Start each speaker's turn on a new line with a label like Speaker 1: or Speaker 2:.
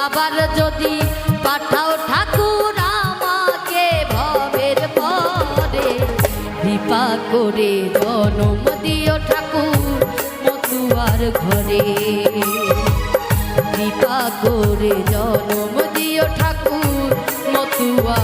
Speaker 1: আবার যদি পাঠাও ঠাকুর আমাকে ভবের পরে, কৃপা করে জনম দিও ঠাকুর মতুয়ার ঘরে, কৃপা করে জনম দিও ঠাকুর মতুয়া